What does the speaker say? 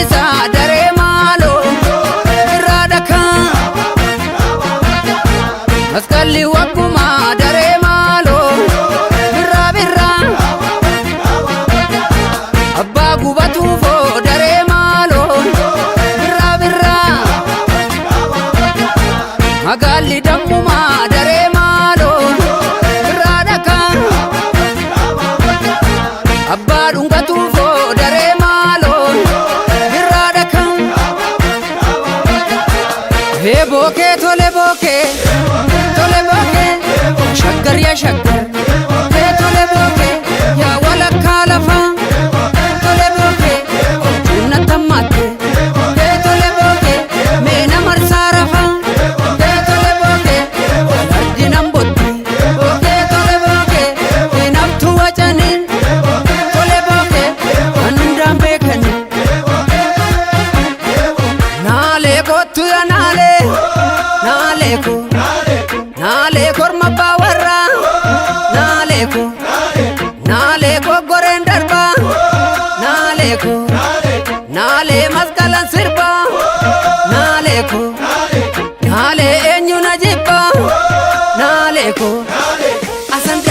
isa daree maaloo irraa dhakaa maskalli wagguma daree maaloo birraa birraa abbaa gubatuufoo daree maaloo birraa birraa magaalli dammuma daree maaloo birraa dhakaa abbaa dhungatuufoo daree maaloo birraa dhakaa hee bookee tole bookee shaggar yaa shaggar hee tole bookee yaa walakkaa lafaa tole bookee tunna tammaatte hee tole bookee meena marsaa rafaa hee tole bookee ardi nan botti hee tole bookee hinaftu wacanii tole bookee kan hundaan beekanii naalee kottu yaa naalee koo naalee korma baawarraa naalee koo goreen darbaa naalee maskalan sirbaa naalee eenyu na jibbaa naalee koo asan